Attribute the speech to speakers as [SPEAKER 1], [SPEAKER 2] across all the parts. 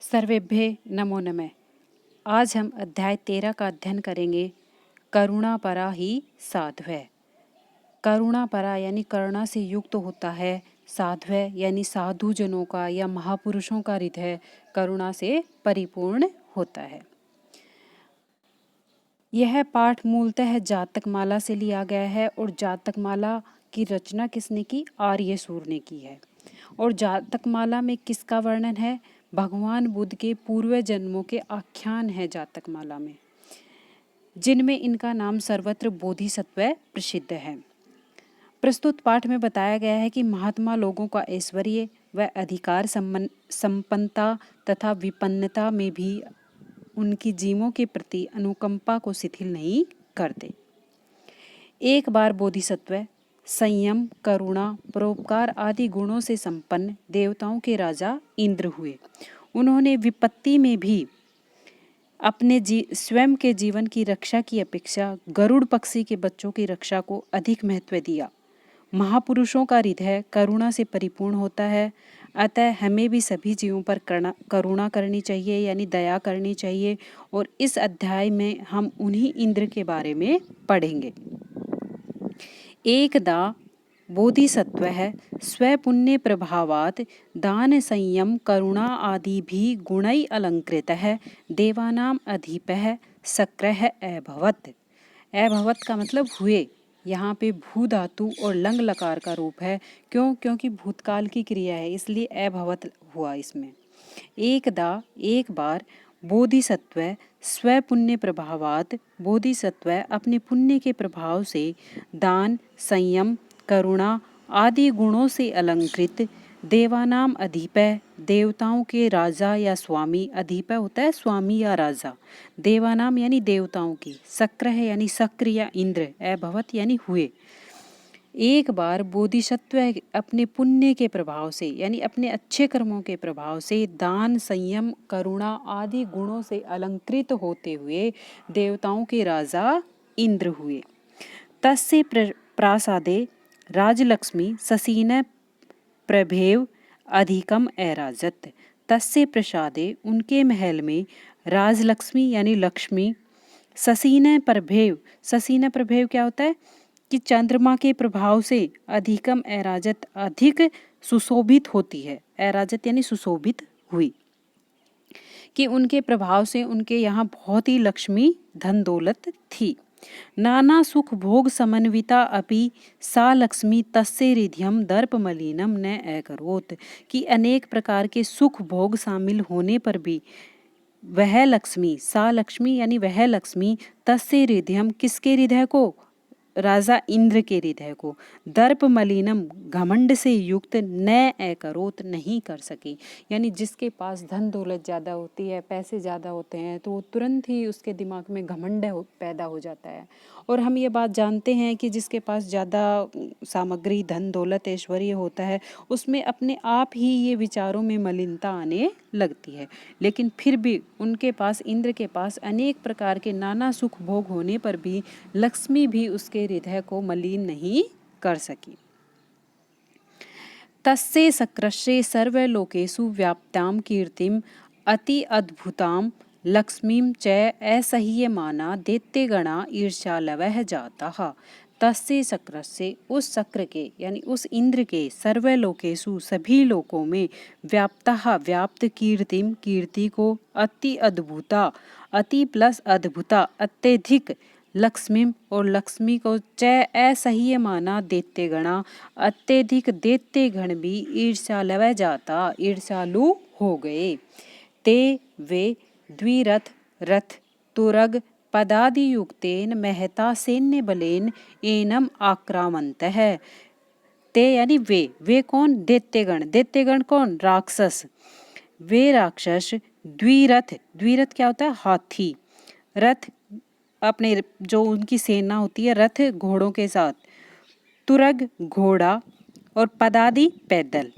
[SPEAKER 1] सर्वेभ्ये नमो नमः। आज हम अध्याय 13 का अध्ययन करेंगे। करुणापरा ही साध्वै। करुणापरा यानी करुणा से युक्त होता है। साध्वै यानी साधु जनों का या महापुरुषों का हृदय करुणा से परिपूर्ण होता है। यह पाठ मूलतः जातकमाला से लिया गया है और जातकमाला की रचना किसने की? आर्यसूर ने की है। और जातकमाला में किसका वर्णन है? भगवान बुद्ध के पूर्व जन्मों के आख्यान है जातकमाला में, जिनमें इनका नाम सर्वत्र बोधिसत्व प्रसिद्ध है। प्रस्तुत पाठ में बताया गया है कि महात्मा लोगों का ऐश्वर्य व अधिकार संपन्नता तथा विपन्नता में भी उनकी जीवों के प्रति अनुकंपा को शिथिल नहीं करते। एक बार बोधिसत्व संयम, करुणा, परोपकार आदि गुणों से संपन्न देवताओं के राजा इंद्र हुए। उन्होंने विपत्ति में भी अपने स्वयं के जीवन की रक्षा की अपेक्षा गरुड़ पक्षी के बच्चों की रक्षा को अधिक महत्व दिया। महापुरुषों का हृदय करुणा से परिपूर्ण होता है, अतः हमें भी सभी जीवों पर करुणा करनी चाहिए, यानी दया करनी चाहिए। और इस अध्याय में हम उन्हीं इंद्र के बारे में पढ़ेंगे। एकदा बोधिसत्वः स्वपुण्य प्रभावात् दान संयम करुणा आदि भी गुणै अलंकृतः देवानाम अधिपः शक्रः अभवत्। अभवत् का मतलब हुए। यहाँ पे भू धातु और लंग लकार का रूप है। क्योंकि भूतकाल की क्रिया है, इसलिए अभवत् हुआ इसमें। एकदा एक बार बोधिसत्व स्वपुण्य प्रभावात् बोधिसत्व अपने पुण्य के प्रभाव से दान संयम करुणा आदि गुणों से अलंकृत देवानाम अधिपय देवताओं के राजा या स्वामी, अधिपय होता है स्वामी या राजा, देवानाम यानी देवताओं की, शक्र है यानी शक्र या इंद्र, अभवत यानी हुए। एक बार बोधिसत्व अपने पुण्य के प्रभाव से यानी अपने अच्छे कर्मों के प्रभाव से दान संयम करुणा आदि गुणों से अलंकृत होते हुए देवताओं के राजा इंद्र हुए। तस्य प्रासादे राजलक्ष्मी ससीन प्रभेव अधिकम अराजत। तस्य प्रसादे उनके महल में राजलक्ष्मी यानी लक्ष्मी ससीन प्रभेव क्या होता है कि चंद्रमा के प्रभाव से अधिकम अराजत अधिक सुशोभित होती है। अराजत यानी सुशोभित हुई, कि उनके प्रभाव से उनके यहाँ बहुत ही लक्ष्मी धन दौलत थी। नाना सुख भोग समन्विता अपि सा लक्ष्मी तस्य हृदयम दर्प मलिनम न अकरोत्। कि अनेक प्रकार के सुख भोग शामिल होने पर भी वह लक्ष्मी, सा लक्ष्मी यानी वह लक्ष्मी तस्य हृदयम किसके हृदय को? राजा इंद्र के हृदय को दर्प मलिनम घमंड से युक्त न अकरोत नहीं कर सकी। यानी जिसके पास धन दौलत ज़्यादा होती है, पैसे ज़्यादा होते हैं, तो वो तुरंत ही उसके दिमाग में घमंड पैदा हो जाता है। और हम ये बात जानते हैं कि जिसके पास ज़्यादा सामग्री धन दौलत ऐश्वर्य होता है उसमें अपने आप ही ये विचारों में मलिनता आने लगती है। लेकिन फिर भी उनके पास, इंद्र के पास अनेक प्रकार के नाना सुख भोग होने पर भी लक्ष्मी भी उसके हृदय को मलिन नहीं कर सकी। तस्य शक्रस्य सर्वलोकेषु व्याप्तां कीर्तिम अति अद्भुतां लक्ष्मीं च असह्यमाना दैत्यगणा ईर्ष्यालवः जाताः। तस्य शक्रस्य उस शक्र के यानी उस इंद्र के सर्वलोकेषु सभी लोकों में व्याप्ता व्याप्त कीर्तिम कीर्ति को अति अद्भुता अति प्लस अद्भुता अत्यधिक लक्ष्मी और लक्ष्मी को च असह्य माना दैत्यगणा अत्यधिक दैत्यगण भी ईर्ष्यालव जाता ईर्ष्यालु हो गए। ते वे द्विरथ रथ तुरग पदादि युक्तेन महता सैन्य बलेन एनम आक्रामन्तः। ते यानी वे कौन? दैत्यगण। दैत्यगण कौन? राक्षस। वे राक्षस द्विरथ, द्विरथ क्या होता है? हाथी। रथ अपने जो उनकी सेना होती है रथ घोड़ों के साथ, तुरग घोड़ा और पदादि पैदल,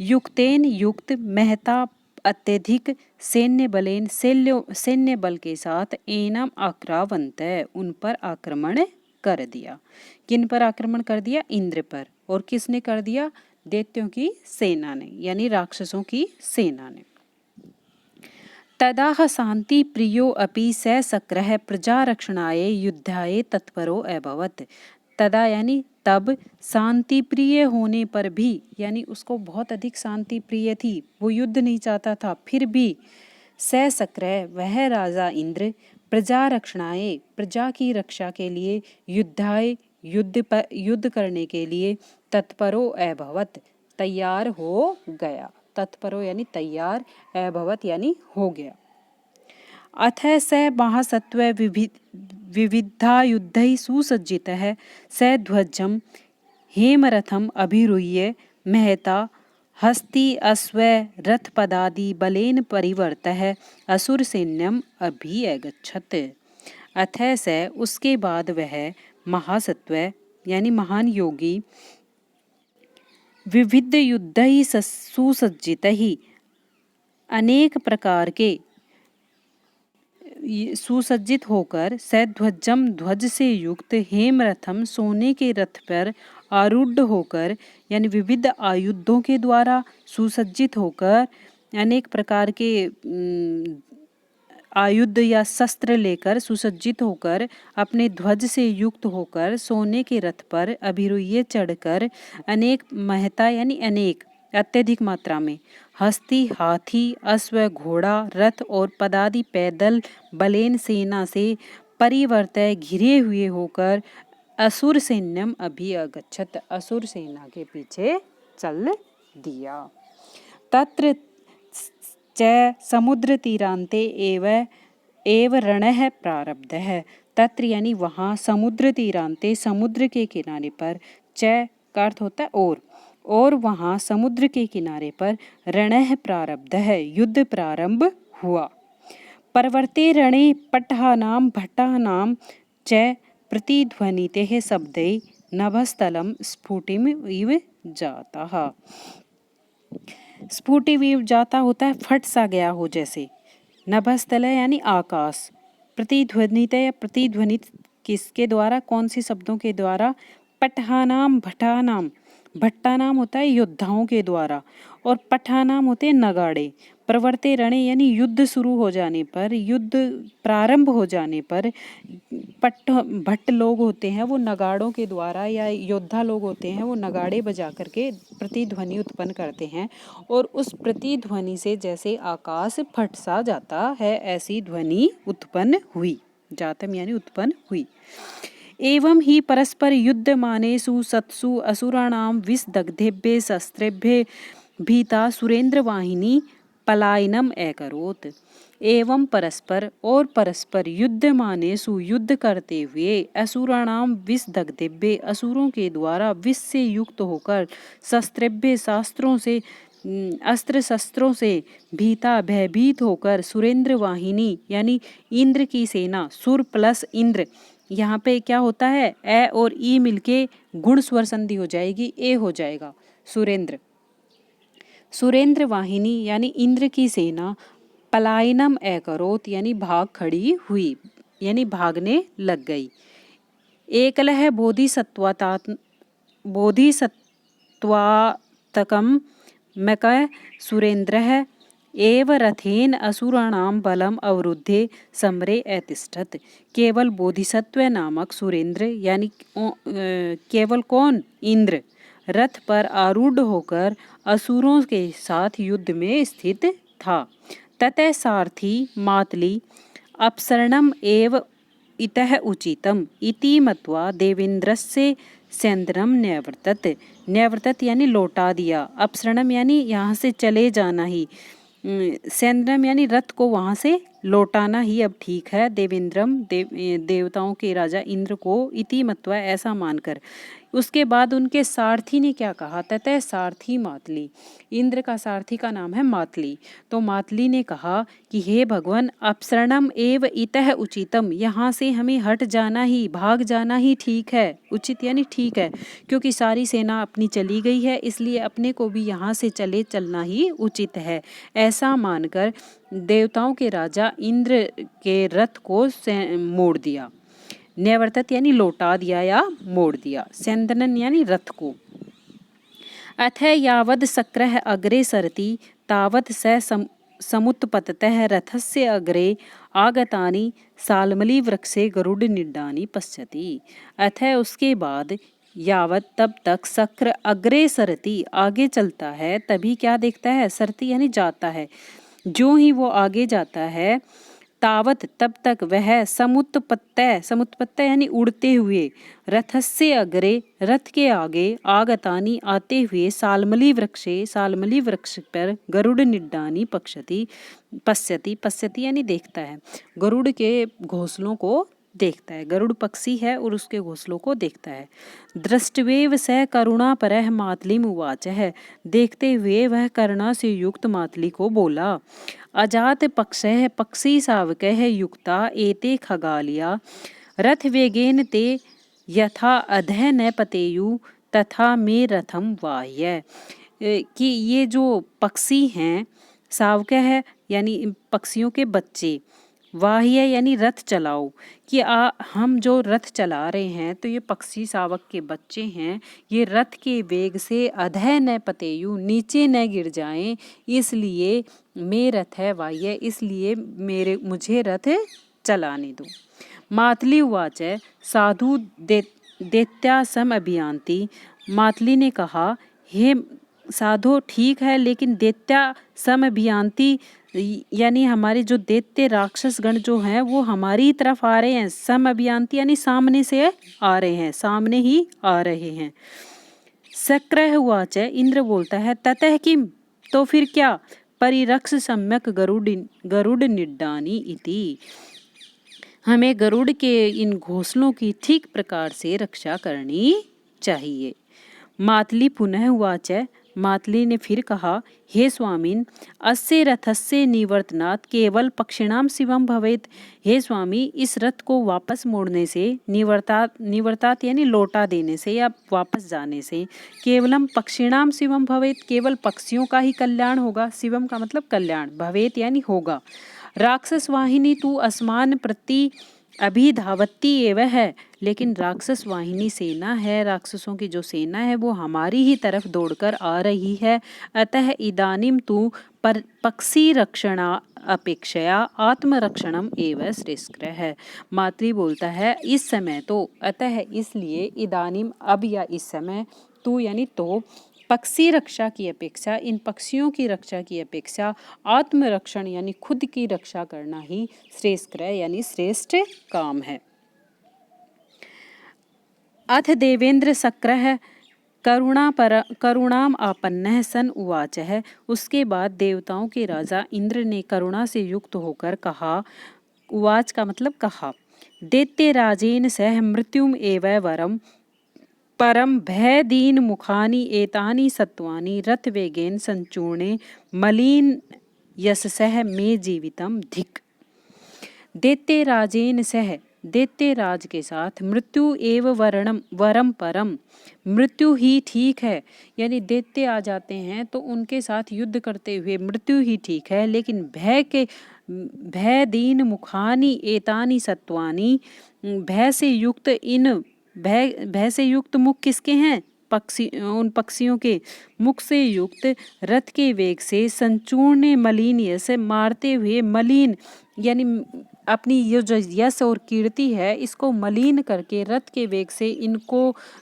[SPEAKER 1] युक्तेन युक्त महता अत्यधिक सैन्य बलेन सैन्य बल के साथ एनम आक्रावंत उन पर आक्रमण कर दिया। किन पर आक्रमण कर दिया? इंद्र पर। और किसने कर दिया? दैत्यों की सेना ने यानी राक्षसों की सेना ने। तदाह शांति प्रियो अपि स सक्रः प्रजारक्षणाय युद्धाय तत्परो अभवत्। तदा यानी तब, शांति प्रिय होने पर भी, यानी उसको बहुत अधिक शांति प्रिय थी, वो युद्ध नहीं चाहता था, फिर भी स सक्रः वह राजा इंद्र प्रजा रक्षणाय प्रजा की रक्षा के लिए युद्धाय युद्ध करने के लिए तत्परो अभवत् तैयार हो गया। तत्परो यानी तैयार, अभवत् यानी हो गया। अथ स महासत्व विविधा युद्धैः सुसज्जितः स ध्वजं हेमरथम् अभिरुह्य महता हस्ति अश्व रथपदादि बलेन परिवर्तः असुर सैन्यम अभिअगच्छत्। अथ स उसके बाद वह महासत्व यानी महान योगी विविध युद्धैः सुसज्जितैः अनेक प्रकार के सुसज्जित होकर सध्वजम ध्वज से युक्त हेमरथम सोने के रथ पर आरूढ़ होकर यानी विविध आयुधों के द्वारा सुसज्जित होकर अनेक प्रकार के आयुध या शस्त्र लेकर सुसज्जित होकर अपने ध्वज से युक्त होकर सोने के रथ पर अभिरुह्य चढ़कर अनेक महता यानी अनेक अत्यधिक मात्रा में हस्ती हाथी अश्व घोड़ा रथ और पदादि पैदल बलेन सेना से परिवर्तय घिरे हुए होकर असुर सैन्यम अभिअगच्छत् असुर सेना के पीछे चल दिया। तत्र च समुद्र तीरांते एव रणः प्रारब्धः। तत्र यानी वहाँ समुद्र तीरांते समुद्र के किनारे पर च का अर्थ होता है और वहाँ समुद्र के किनारे पर रणः प्रारब्धः युद्ध प्रारंभ हुआ। पर्वते रणे पट्टानां भट्टानां च प्रतिध्वनितेः शब्दै नभस्थलं स्फुटिमिव जातः। स्फुटिमिव जाता होता है फट सा गया हो जैसे। नभस्थल यानी आकाश। प्रतिध्वनित या प्रतिध्वनित किसके द्वारा, कौन सी शब्दों के द्वारा? पट्टानाम भट्टानाम, भट्टानाम होता है योद्धाओं के द्वारा और पट्टानाम होते हैं नगाड़े। प्रवर्ते रणे यानी युद्ध शुरू हो जाने पर, युद्ध प्रारंभ हो जाने पर भट्ट लोग होते हैं वो नगाड़ों के द्वारा, या योद्धा लोग होते हैं वो नगाड़े बजा करके प्रतिध्वनि उत्पन्न करते हैं और उस प्रतिध्वनि से जैसे आकाश फट सा जाता है ऐसी ध्वनि उत्पन्न हुई। जातम यानी उत्पन्न हुई। एवं ही परस्पर युद्धमानेषु सत्सु असुराणां विषदग्धेभ्यः शस्त्रेभ्यः भीता सुरेंद्रवाहिनी पलायनम अकरोत्। एवं परस्पर युद्धमानेषु युद्ध करते हुए असुराणां विषदग्धेभ्यः असुरों के द्वारा विष से युक्त होकर शस्त्रेभ्यः शास्त्रों से अस्त्र शस्त्रों से भीता भयभीत होकर सुरेंद्र वाहिनी यानी इंद्र की सेना, सुर प्लस इंद्र, यहाँ पे क्या होता है ए और ई मिलके गुण स्वर संधि हो जाएगी, ए हो जाएगा सुरेंद्र। सुरेंद्र वाहिनी यानी इंद्र की सेना पलायनम अकरोत् यानी भाग खड़ी हुई यानी भागने लग गई। एकलह बोधिसत्वात्मकं मक सुरेंद्रः एव रथेन असुराणां बलम अवरुद्धे समरे अतिष्ठत्। केवल बोधिसत्व नामक सुरेंद्र यानी केवल कौन? इंद्र रथ पर आरूढ़ होकर असुरों के साथ युद्ध में स्थित था। ततः सारथी मातली अपसरणम एव इतः उचितम इति मत्वा देवेंद्रस्य सैन्द्रम न्यवर्तत यानी लौटा दिया। अपसरणम यानी यहाँ से चले जाना ही, सैन्द्रम यानी रथ को वहाँ से लौटाना ही अब ठीक है। देवेंद्रम देवताओं के राजा इंद्र को इति मत्वा ऐसा मानकर। उसके बाद उनके सारथी ने क्या कहा? ततः सारथी मातली, इंद्र का सारथी का नाम है मातली। तो मातली ने कहा कि हे भगवान अपसरणम एव इतः उचितम, यहाँ से हमें हट जाना ही, भाग जाना ही ठीक है। उचित यानी ठीक है, क्योंकि सारी सेना अपनी चली गई है इसलिए अपने को भी यहाँ से चलना ही उचित है। ऐसा मानकर देवताओं के राजा इंद्र के रथ को मोड़ दिया। न्यवर्तत यानी लौटा दिया या मोड़ दिया। सैन्दनन यानी रथ को। अथ यावद शक्रः अग्रे सरति तावत् स समुत्पततः रथस्य अग्रे आगतानि साल्मलीवृक्षे गरुडनिड्डानि पश्यति। अतः उसके बाद यावत तब तक शक्र अग्रे सरति आगे चलता है, तभी क्या देखता है, सरति यानी जाता है, जो ही वो आगे जाता है तावत तब तक वह समुत्पत्तः यानी उड़ते हुए, रथस्य अग्रे रथ के आगे, आगतानी आते हुए, साल्मली वृक्ष पर गरुड़ निड्डानी पश्यति यानी देखता है, गरुड़ के घोंसलों को देखता है, गरुड़ पक्षी है और उसके घोंसलों को देखता है। दृष्टवेव स करुणा परह मातलिम उवाच है, देखते हुए वह करुणा से युक्त मातली को बोला। अजात पक्षः पक्षी सावकः युक्ता एते खगालिया रथ वेगेन ते यथा अधः न पतेयु तथा मे रथम वाह्य। कि ये जो पक्षी हैं, सावकः है यानी पक्षियों के बच्चे, वाह्य यानी रथ चलाओ, कि हम जो रथ चला रहे हैं तो ये पक्षी शावक के बच्चे हैं, ये रथ के वेग से अधः न पतेयु नीचे न गिर जाएं, इसलिए मैं रथ है वाह्य, इसलिए मुझे रथ चलाने दो। मातली उवाच साधु दैत्यासम अभियान्ति। मातली ने कहा, हे साधो ठीक है, लेकिन दैत्या सम अभियान्ति यानी हमारे जो दैत्य राक्षस गण जो हैं वो हमारी तरफ आ रहे हैं, सम अभियान्ति यानी सामने से आ रहे हैं, सामने ही आ रहे हैं। शक्रः उवाच, इंद्र बोलता है, ततः किम, तो फिर क्या, परिरक्ष सम्यक गरुड़ निड्डानी इति, हमें गरुड़ के इन घोंसलों की ठीक प्रकार से रक्षा करनी चाहिए। मातली पुनः उवाच, मातली ने फिर कहा, हे स्वामिन, अस्य रथस्य निवर्तनात् केवल पक्षिणाम शिवम भवेत। हे स्वामी, इस रथ को वापस मोड़ने से, निवर्तात यानी लौटा देने से या वापस जाने से, केवलम पक्षिणाम शिवम भवेत, केवल पक्षियों का ही कल्याण होगा, शिवम का मतलब कल्याण, भवेत यानी होगा। राक्षस वाहिनी तू अस्मान प्रति अभिधावती एवं है, लेकिन राक्षस वाहिनी सेना है, राक्षसों की जो सेना है वो हमारी ही तरफ दौड़कर आ रही है। अतः इदानीम तू पक्षी रक्षणा अपेक्षया आत्मरक्षणम एवं श्रेष्ठ है। मातृ बोलता है, इस समय तो, अतः इसलिए, इदानीम अब या इस समय, तू यानी तो, पक्षी रक्षा की अपेक्षा, इन पक्षियों की रक्षा की अपेक्षा आत्मरक्षण यानी खुद की रक्षा करना ही श्रेष्ठ यानी श्रेष्ठ काम है। अथ देवेंद्र शक्रः करुणाम आपन्नः सन उवाच है। उसके बाद देवताओं के राजा इंद्र ने करुणा से युक्त होकर कहा, उवाच का मतलब कहा, दैत्य राजेन सह मृत्युम एव वरम परम भय दीन मुखानि एतानि सत्वानि रथ वेगेन संचूर्णे मलिन यशसः मे जीवितम धिक। दैत्य राजेन सह, दैत्य राज के साथ, मृत्यु एव वरम परम, मृत्यु ही ठीक है, यानी दैत्य आ जाते हैं तो उनके साथ युद्ध करते हुए मृत्यु ही ठीक है, लेकिन भय दीन मुखानि एतानि सत्वानि, भय से युक्त इन, भय से युक्त मुख किसके हैं, उन पक्षियों के मुख से युक्त, रथ के वेग से, संचूर्ण मलिन यश, मारते हुए, मलिन यानी अपनी ये जो यश और कीर्ति है इसको मलिन करके रथ के वेग से इनको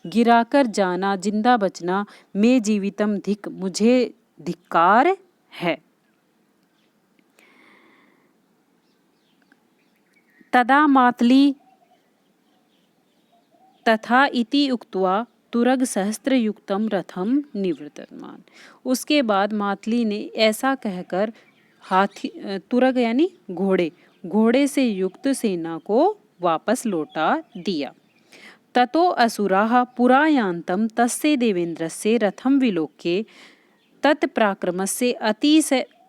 [SPEAKER 1] गिराकर जाना, जिंदा बचना, मैं जीवितम धिक, मुझे धिक्कार है। तदा मातली तथा इति उक्त्वा तुरग सहस्त्र युक्तम रथम निवर्तमान। उसके बाद मातली ने ऐसा कहकर हाथी, तुरग यानी घोड़े से युक्त सेना को वापस लौटा दिया। ततो असुराः पुरायान्तं तस्य देवेन्द्रस्य रथम विलोक्य तत्प्राक्रमस्य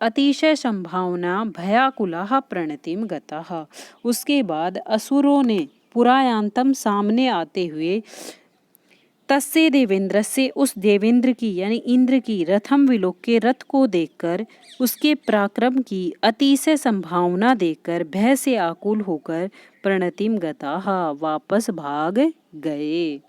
[SPEAKER 1] अतिशय संभावना भयाकुलाः प्रणतिम गताः। उसके बाद असुरों ने पुरायांतम सामने आते हुए, तस्य देवेंद्र से उस देवेंद्र की यानी इंद्र की, रथम विलोक्य रथ को देखकर, उसके पराक्रम की अतिशय संभावना देखकर, भय से आकुल होकर, प्रणतिम गताः वापस भाग गए।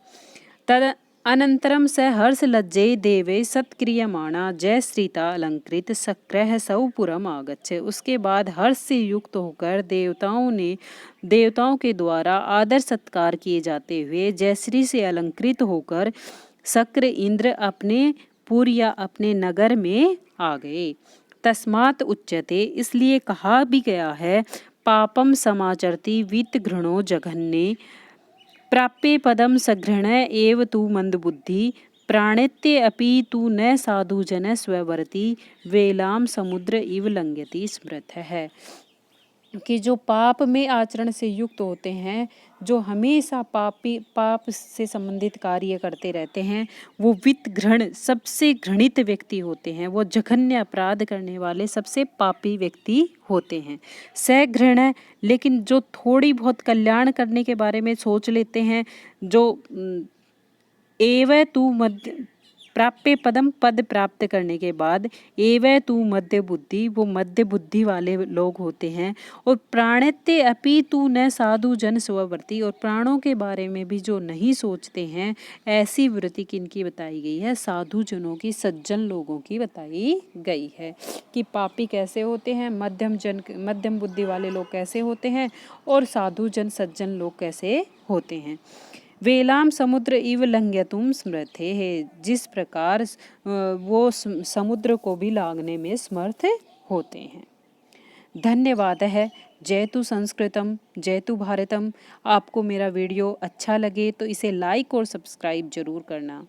[SPEAKER 1] अनंतरम स हर्ष लज्जे देवे सत्क्रियमाणा जय श्रीता अलंकृत सक्रह सौपुरम आगच्छे। उसके बाद हर्ष से युक्त होकर देवताओं के द्वारा आदर सत्कार किए जाते हुए जयश्री से अलंकृत होकर शक्र इंद्र अपने पुर या अपने नगर में आ गए। तस्मात् उच्यते, इसलिए कहा भी गया है, पापम समाचरति वित्त घृणो जघन्ये प्राप्य पदम सघृणय एव तु मंदबुद्धि प्राणेत्य अपि तु न साधुजन स्ववर्ति वेलाम समुद्र इव लंघयति स्मृत है कि जो पाप में आचरण से युक्त होते हैं, जो हमेशा पाप से संबंधित कार्य करते रहते हैं, वो वित्त घृण सबसे घृणित व्यक्ति होते हैं। वो जघन्य अपराध करने वाले सबसे पापी व्यक्ति होते हैं। सघृण, लेकिन जो थोड़ी बहुत कल्याण करने के बारे में सोच लेते हैं, जो एवं तू मध्य प्राप्य पदम, पद प्राप्त करने के बाद एवं तू मध्य बुद्धि, वो मध्य बुद्धि वाले लोग होते हैं। और प्राणत्य अपि तू न साधु जन स्ववर्ती, और प्राणों के बारे में भी जो नहीं सोचते हैं, ऐसी वृत्ति किनकी बताई गई है? साधु जनों की, सज्जन लोगों की बताई गई है कि पापी कैसे होते हैं, मध्यम बुद्धि वाले लोग कैसे होते हैं, और साधु जन सज्जन लोग कैसे होते हैं। वेलाम समुद्र इव लंघयतुम स्मृते है, जिस प्रकार वो समुद्र को भी लांघने में समर्थ होते हैं। धन्यवाद है। जयतु संस्कृतम जयतु भारतम। आपको मेरा वीडियो अच्छा लगे तो इसे लाइक और सब्सक्राइब जरूर करना।